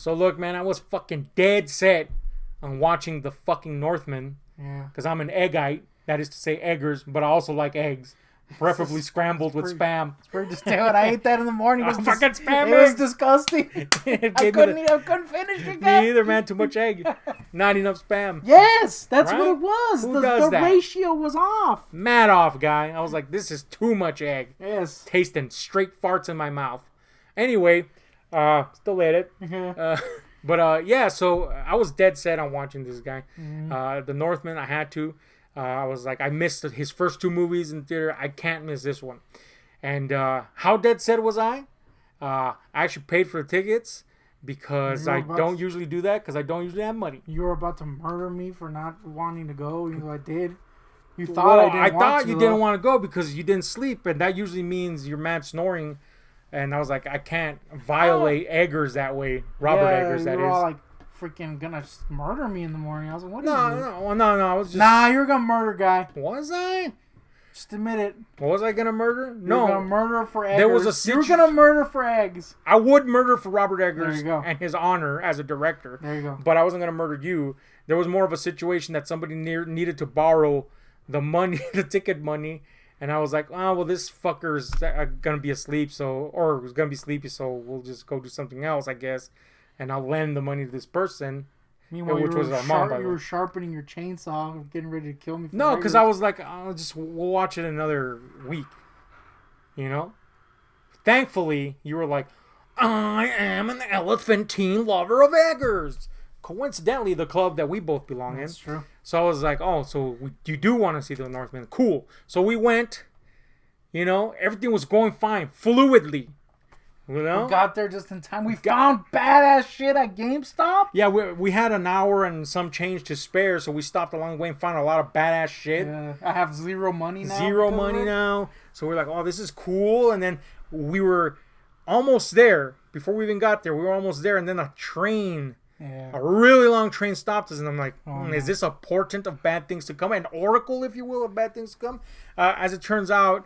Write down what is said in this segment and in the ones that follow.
So look, man, I was fucking dead set on watching the fucking Northman. Yeah. Because I'm an eggite. That is to say eggers, but I also like eggs. Preferably scrambled with Spam. It's pretty disgusting. I ate that in the morning. It was Fucking Spam It was eggs. disgusting. I couldn't finish it, guys. Me either, man. Too much egg. Not enough Spam. Yes, that's Right? what it was. Who the does that? ratio was off. Mad off, guy. I was like, this is too much egg. Yes. Tasting straight farts in my mouth. Anyway, still at it. But yeah, so I was dead set on watching this guy. The Northman, I had to. I was like, I missed his first 2 movies in theater. I can't miss this one. And how dead set was I? I actually paid for the tickets because I don't usually do that because I don't usually have money. You were about to murder me for not wanting to go. You know I did. You thought I thought you didn't want to go because you didn't sleep, and that usually means you're mad snoring. And I was like, I can't violate Eggers that way. Robert Eggers, that is. All like freaking gonna murder me in the morning. I was like, what is No. I was just. Nah, you're gonna murder, guy. Was I? Just admit it. Was I gonna murder? You're gonna murder for eggs. There was You're gonna murder for eggs. I would murder for Robert Eggers There you go. and his honor as a director. There you go. But I wasn't gonna murder you. There was more of a situation that somebody needed to borrow the money, the ticket money, and I was like, oh well, this fucker's gonna be asleep, or is gonna be sleepy, so we'll just go do something else, I guess, and I'll lend the money to this person. Meanwhile, which was our mom, you were sharpening your chainsaw, getting ready to kill me. No, because I was like, we'll watch it another week. You know? Thankfully, you were like, I am an elephantine lover of Eggers. Coincidentally, the club that we both belong in. That's true. So I was like, oh, so you do want to see the Northman. Cool. So we went, you know, everything was going fine, fluidly. You know? We got there just in time. We found badass shit at GameStop. Yeah, we had an hour and some change to spare, so we stopped along the way and found a lot of badass shit. Yeah, I have zero money now. Zero money now. So we're like, oh, this is cool. And then we were almost there. Before we even got there, we were almost there. And then a train, a really long train stopped us. And I'm like, is this a portent of bad things to come? An oracle, if you will, of bad things to come? As it turns out,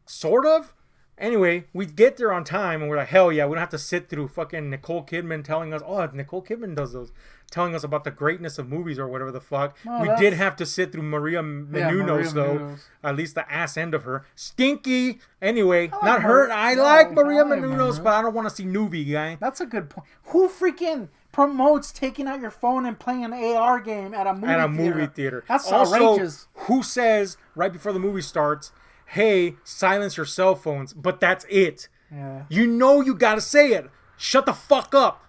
sort of. Anyway, we get there on time, and we're like, hell yeah, we don't have to sit through fucking Nicole Kidman telling us, Nicole Kidman does those, telling us about the greatness of movies or whatever the fuck. We did have to sit through Maria Menounos, though. At least the ass end of her. Stinky! Anyway, not her. I like Maria Menounos, but I don't want to see Nuvi, guy. That's a good point. Who freaking promotes taking out your phone and playing an AR game at a movie theater? That's outrageous. Who says, right before the movie starts, hey, silence your cell phones, but that's it. Yeah. You know you gotta say it. Shut the fuck up.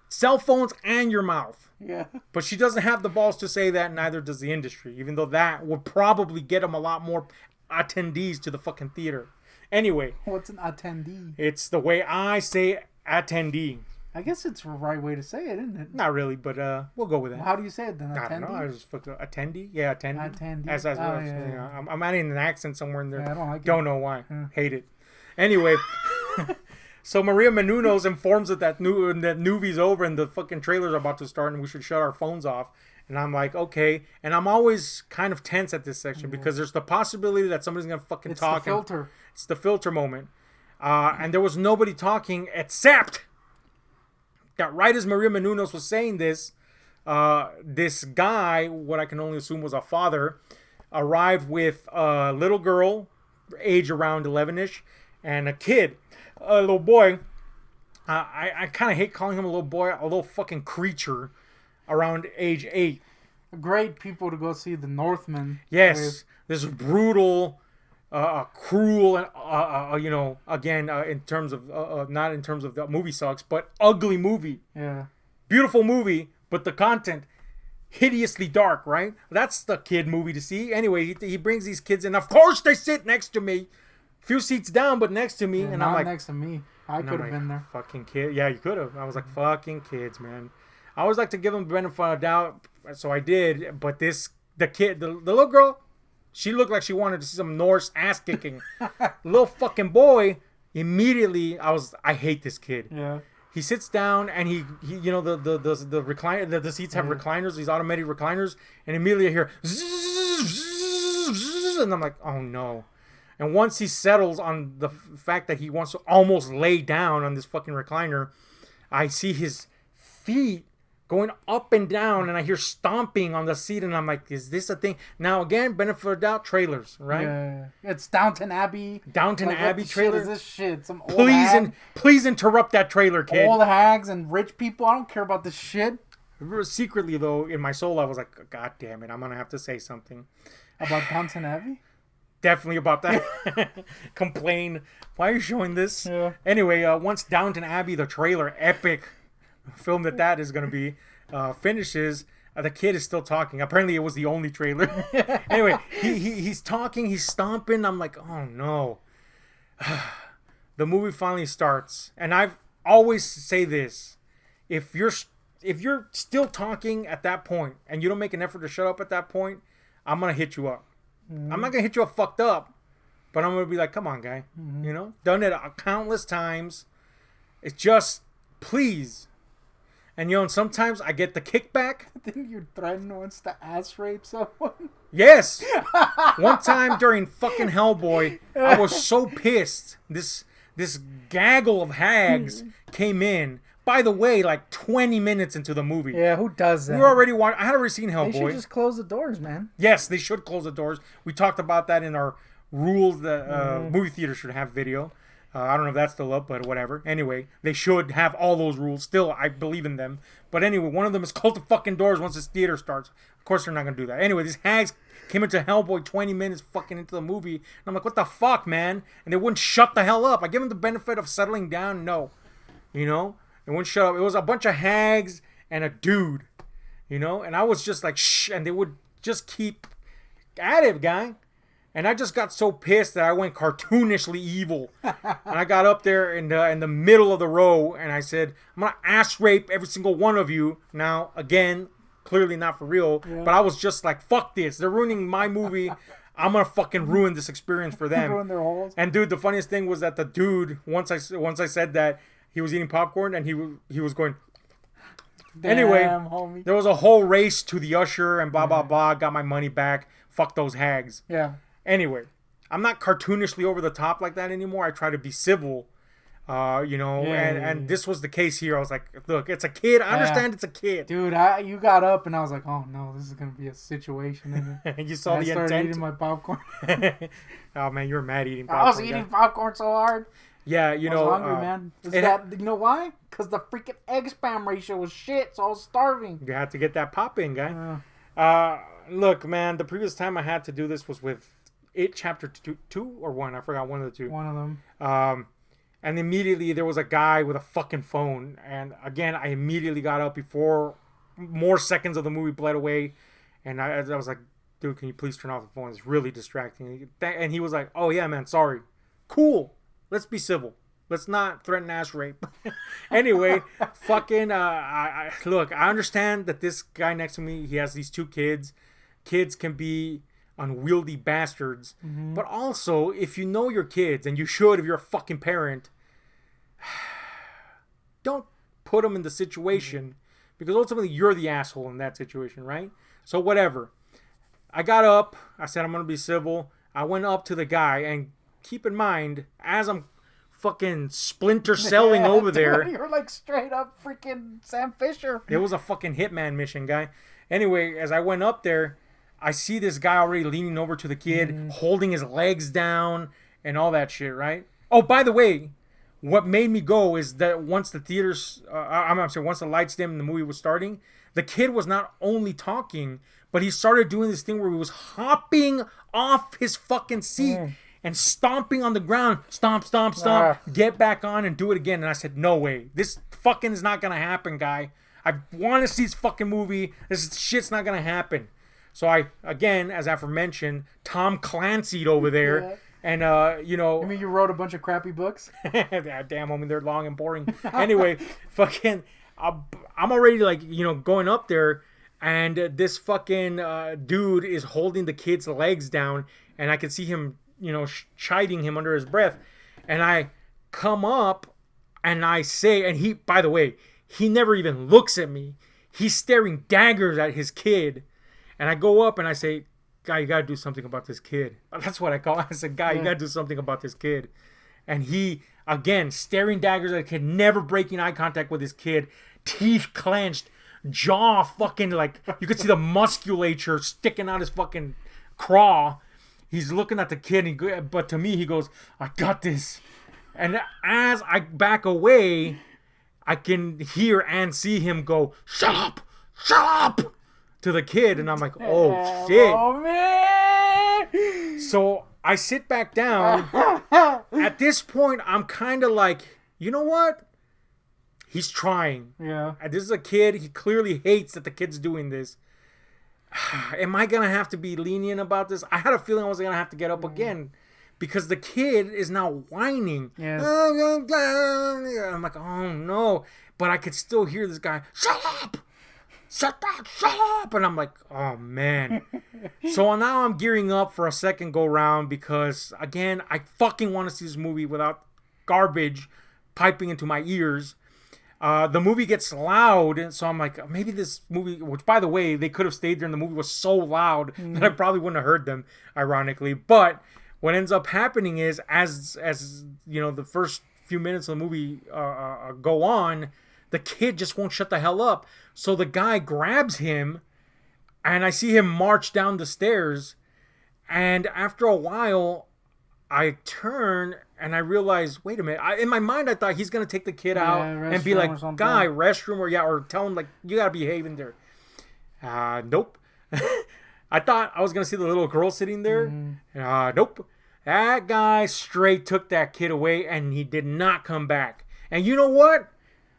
Cell phones and your mouth. Yeah. But she doesn't have the balls to say that, neither does the industry, even though that would probably get them a lot more attendees to the fucking theater. Anyway. What's an attendee? It's the way I say attendee. I guess it's the right way to say it, isn't it? Not really, but we'll go with that. Well, how do you say it then? Attendee? I don't know. I just attendee? Yeah, attendee. Attendee. As I'm adding an accent somewhere in there. Yeah, I don't like it. Don't know why. Hate it. Anyway, so Maria Menounos informs us that Nuvi's over and the fucking trailers are about to start and we should shut our phones off. And I'm like, okay. And I'm always kind of tense at this section because there's the possibility that somebody's going to fucking talk. It's the filter. It's the filter moment. And there was nobody talking except that right as Maria Menounos was saying this, this guy, what I can only assume was a father, arrived with a little girl, age around 11-ish, and a kid, a little boy. I kind of hate calling him a little boy, a little fucking creature around age 8. Great people to go see The Northman. Yes, this brutal, cruel, and you know, again, in terms of not in terms of the movie sucks, but ugly movie. Yeah, beautiful movie, but the content hideously dark. Right? That's the kid movie to see. Anyway, he brings these kids in. Of course, they sit next to me, few seats down, but next to me, and I'm like, next to me. I could have been there. Fucking kid. Yeah, you could have. I was like, fucking kids, man. I always like to give them the benefit of the doubt, so I did. But the little girl, she looked like she wanted to see some Norse ass kicking. Little fucking boy, immediately I hate this kid. Yeah. He sits down and he you know the recliner, the seats have recliners, these automatic recliners, and immediately I hear and I'm like, oh no. And once he settles on the fact that he wants to almost lay down on this fucking recliner, I see his feet going up and down, and I hear stomping on the seat, and I'm like, is this a thing? Now, again, benefit of the doubt, trailers, right? Yeah. It's Downton Abbey. Downton Abbey trailer? Shit is this shit? Some old please interrupt that trailer, kid. Old hags and rich people. I don't care about this shit. Secretly, though, in my soul, I was like, God damn it, I'm going to have to say something. About Downton Abbey? Definitely about that. Complain. Why are you showing this? Yeah. Anyway, once Downton Abbey, the trailer, epic film that is going to be, finishes, the kid is still talking. Apparently, it was the only trailer. Anyway, he's talking, he's stomping. I'm like, oh no. The movie finally starts. And I've always say this. If you're still talking at that point and you don't make an effort to shut up at that point, I'm going to hit you up. I'm not going to hit you up fucked up, but I'm going to be like, come on, guy. You know? Done it countless times. It's just, please. And, you know, and sometimes I get the kickback. Didn't you threaten once to ass rape someone? Yes. One time during fucking Hellboy, I was so pissed. This gaggle of hags came in. By the way, like 20 minutes into the movie. Yeah, who does that? We already watched. I had already seen Hellboy. They should just close the doors, man. Yes, they should close the doors. We talked about that in our rules that movie theaters should have video. I don't know if that's still up, but whatever. Anyway, they should have all those rules. Still, I believe in them. But anyway, one of them is close the fucking doors once this theater starts. Of course, they're not going to do that. Anyway, these hags came into Hellboy 20 minutes fucking into the movie. And I'm like, what the fuck, man? And they wouldn't shut the hell up. I give them the benefit of settling down. No. You know? They wouldn't shut up. It was a bunch of hags and a dude. You know? And I was just like, shh. And they would just keep at it, guy. And I just got so pissed that I went cartoonishly evil. And I got up there in the middle of the row and I said, I'm going to ass rape every single one of you. Now, again, clearly not for real. Yeah. But I was just like, fuck this. They're ruining my movie. I'm going to fucking ruin this experience for them. Ruin their holes. And dude, the funniest thing was that the dude, once I said that, he was eating popcorn and he was going... Damn, anyway, homie. There was a whole race to the usher and blah, blah, blah. Got my money back. Fuck those hags. Yeah. Anyway, I'm not cartoonishly over the top like that anymore. I try to be civil, you know, and this was the case here. I was like, look, it's a kid. I understand it's a kid. Dude, you got up and I was like, oh no, this is going to be a situation. And you saw the intent. I started eating my popcorn. Oh man, you were mad eating popcorn. I was eating popcorn so hard. Yeah, you know. I was hungry, man. You know why? Because the freaking egg spam ratio was shit, so I was starving. You had to get that pop in, guy. Look, man, the previous time I had to do this was with It Chapter 2 or 1. I forgot one of the two. One of them. And immediately there was a guy with a fucking phone. And again, I immediately got up before more seconds of the movie bled away. And I was like, dude, can you please turn off the phone? It's really distracting. And he was like, oh yeah, man, sorry. Cool. Let's be civil. Let's not threaten ass rape. Anyway, fucking, look, I understand that this guy next to me, he has these two kids. Kids can be unwieldy bastards. Mm-hmm. But also, if you know your kids, and you should if you're a fucking parent, don't put them in the situation. Because ultimately, you're the asshole in that situation, right? So whatever. I got up. I said I'm going to be civil. I went up to the guy, and keep in mind, as I'm fucking splinter celling over there. You're like straight up freaking Sam Fisher. It was a fucking hitman mission, guy. Anyway, as I went up there, I see this guy already leaning over to the kid, holding his legs down and all that shit, right? Oh, by the way, what made me go is that once the theaters, once the lights dimmed and the movie was starting, the kid was not only talking, but he started doing this thing where he was hopping off his fucking seat. And stomping on the ground, stomp, get back on and do it again. And I said, no way. This fucking is not going to happen, guy. I want to see this fucking movie. This shit's not going to happen. So I, again, as aforementioned, Tom Clancy'd over there. Yeah. And, you know. You mean you wrote a bunch of crappy books? Damn, I mean, they're long and boring. Anyway, fucking, I'm already, like, you know, going up there. And this fucking dude is holding the kid's legs down. And I can see him, you know, chiding him under his breath. And I come up and I say, and he, by the way, he never even looks at me. He's staring daggers at his kid. And I go up and I say, guy, you got to do something about this kid. That's what I call it. I said, guy, you got to do something about this kid. And he, again, staring daggers at the kid, never breaking eye contact with his kid, teeth clenched, jaw fucking like, you could see the musculature sticking out his fucking craw. He's looking at the kid, but to me, he goes, I got this. And as I back away, I can hear and see him go, shut up, to the kid. And I'm like, oh, shit. Oh, man. So I sit back down. At this point, I'm kind of like, you know what? He's trying. Yeah. This is a kid. He clearly hates that the kid's doing this. Am I going to have to be lenient about this? I had a feeling I was going to have to get up again because the kid is now whining. Yes. I'm like, oh no. But I could still hear this guy, shut up! Shut up! And I'm like, oh man. So now I'm gearing up for a second go round because, again, I fucking want to see this movie without garbage piping into my ears. The movie gets loud, and so I'm like, maybe this movie, which by the way, they could have stayed there and the movie was so loud that I probably wouldn't have heard them, ironically. But what ends up happening is, as you know, the first few minutes of the movie go on, the kid just won't shut the hell up. So the guy grabs him, and I see him march down the stairs, and after a while, I turn and I realize, wait a minute. In my mind, I thought he's gonna take the kid out and be like, "Guy, restroom," or tell him like, "You gotta behave in there." Nope. I thought I was gonna see the little girl sitting there. Nope. That guy straight took that kid away, and he did not come back. And you know what?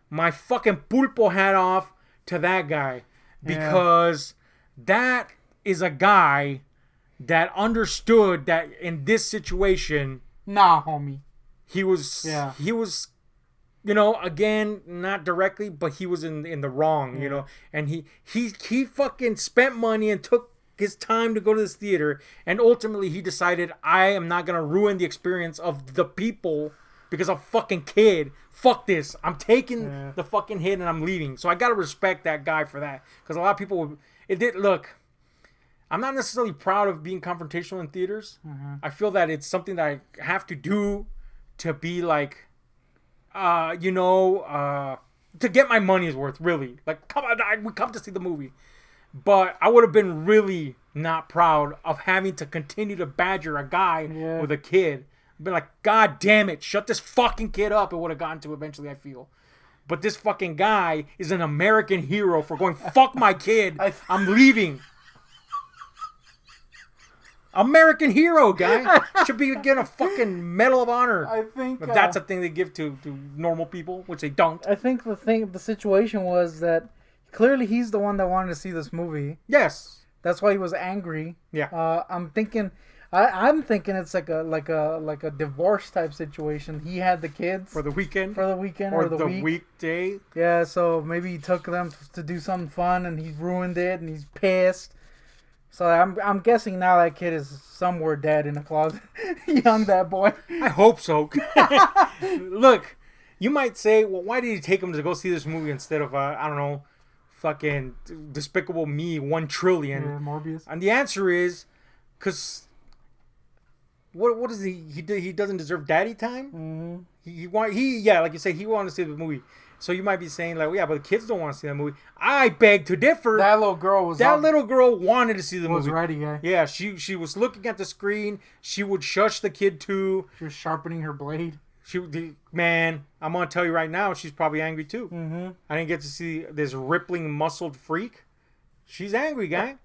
My fucking pulpo hat off to that guy, because that is a guy that understood that in this situation, nah, homie, he was, you know, again, not directly, but he was in the wrong, you know, and he fucking spent money and took his time to go to this theater, and ultimately he decided, I am not gonna ruin the experience of the people because a fucking kid. Fuck this. I'm taking the fucking hit and I'm leaving. So I gotta respect that guy for that, because a lot of people, look, I'm not necessarily proud of being confrontational in theaters. I feel that it's something that I have to do to be like, to get my money's worth, really. Like, come on, we come to see the movie. But I would have been really not proud of having to continue to badger a guy with a kid. Been like, God damn it, shut this fucking kid up. It would have gotten to eventually, I feel. But this fucking guy is an American hero for going, fuck my kid, I'm leaving. American hero, guy. Should be getting a fucking Medal of Honor. I think if that's a thing they give to normal people, which they don't. I think the situation was that clearly he's the one that wanted to see this movie. Yes. That's why he was angry. Yeah. I'm thinking it's like a divorce type situation. He had the kids for the weekend, or the weekday. Yeah, so maybe he took them to do something fun and he ruined it and he's pissed. So I'm guessing now that kid is somewhere dead in a closet. Young that boy. I hope so. Look, you might say, well, why did he take him to go see this movie instead of I don't know, fucking Despicable Me 1 trillion? Yeah, Morbius. And the answer is, because what is he doesn't deserve daddy time? Like you say, he wanted to see the movie. So you might be saying, like, well, yeah, but the kids don't want to see that movie. I beg to differ. That little girl wanted to see the movie. Was ready, yeah. Yeah, she was looking at the screen. She would shush the kid too. She was sharpening her blade. Man, I'm gonna tell you right now, she's probably angry too. I didn't get to see this rippling, muscled freak. She's angry, guy.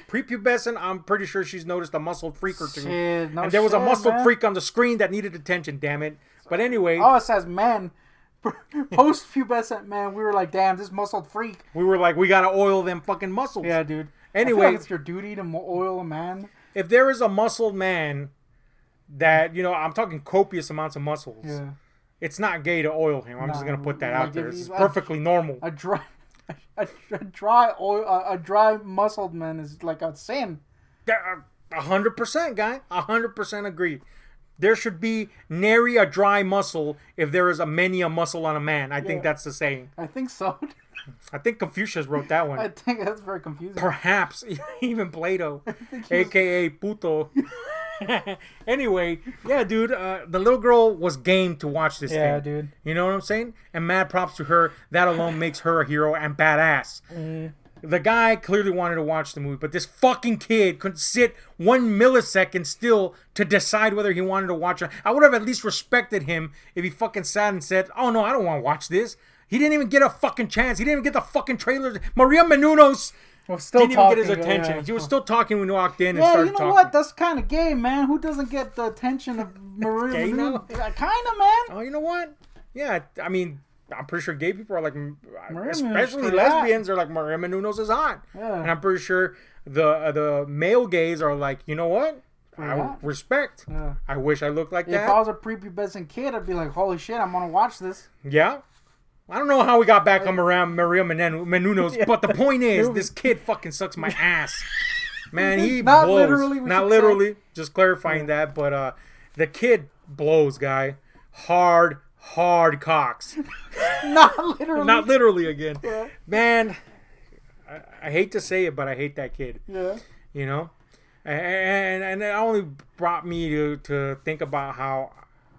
Prepubescent, I'm pretty sure she's noticed a muscled freak or two. And there was a muscled freak on the screen that needed attention, damn it. But anyway. Oh, it says men. Post-pubescent man, we were like, damn, this muscled freak. We were like, we gotta oil them fucking muscles. Yeah, dude. Anyway. I feel like it's your duty to oil a man. If there is a muscled man that, I'm talking copious amounts of muscles. Yeah. It's not gay to oil him. I'm just gonna put that out there. It's perfectly normal. A dry muscled man is like a sin. 100%, guy. 100% agree. There should be nary a dry muscle if there is many a muscle on a man. I think that's the saying. I think so. I think Confucius wrote that one. I think that's very confusing. Perhaps even Plato, a.k.a. Puto. Anyway, yeah, dude, the little girl was game to watch this thing. Yeah, dude. You know what I'm saying? And mad props to her. That alone makes her a hero and badass. The guy clearly wanted to watch the movie, but this fucking kid couldn't sit 1 millisecond still to decide whether he wanted to watch it. I would have at least respected him if he fucking sat and said, oh no, I don't want to watch this. He didn't even get a fucking chance. He didn't even get the fucking trailer. Maria Menounos didn't even get his attention. He was still talking when we walked in and started talking. Yeah, you know what? That's kind of gay, man. Who doesn't get the attention of Maria Menounos? Kind of, man. Oh, you know what? Yeah, I mean, I'm pretty sure gay people are like, especially lesbians are like, Maria Menounos is hot. Yeah. And I'm pretty sure the male gays are like, you know what? I respect. Yeah. I wish I looked like that. If I was a prepubescent kid, I'd be like, holy shit, I'm going to watch this. Yeah. I don't know how we got back on Maria Menounos, but the point is, this kid fucking sucks my ass. Man, he Not blows. Literally, Not literally. Just clarifying that, but the kid blows, guy. Hard cocks. Not literally. Not literally again. Yeah. Man, I hate to say it, but I hate that kid. Yeah. You know? And it only brought me to think about how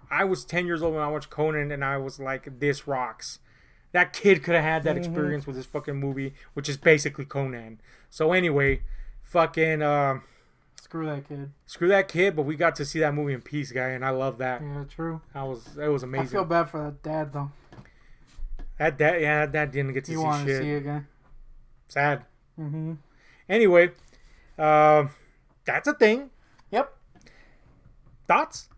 I was 10 years old when I watched Conan, and I was like, this rocks. That kid could have had that experience with this fucking movie, which is basically Conan. So anyway, fucking... Screw that kid. Screw that kid, but we got to see that movie in peace, guy, and I love that. Yeah, true. It was amazing. I feel bad for that dad, though. That dad didn't get to see shit. You want to see it again. Sad. Mm-hmm. Anyway, that's a thing. Yep. Thoughts?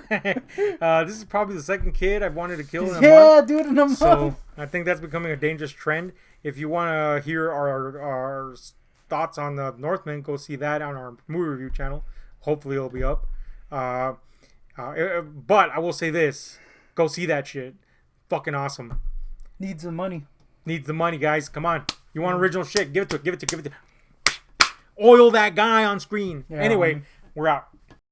This is probably the second kid I've wanted to kill in a month. Yeah, dude, in a month. So I think that's becoming a dangerous trend. If you want to hear our thoughts on the Northman, go see that on our movie review channel. Hopefully it'll be up. But I will say this. Go see that shit. Fucking awesome. Needs the money. Needs the money, guys. Come on. You want original shit? Give it to it. Oil that guy on screen. Yeah, anyway, we're out.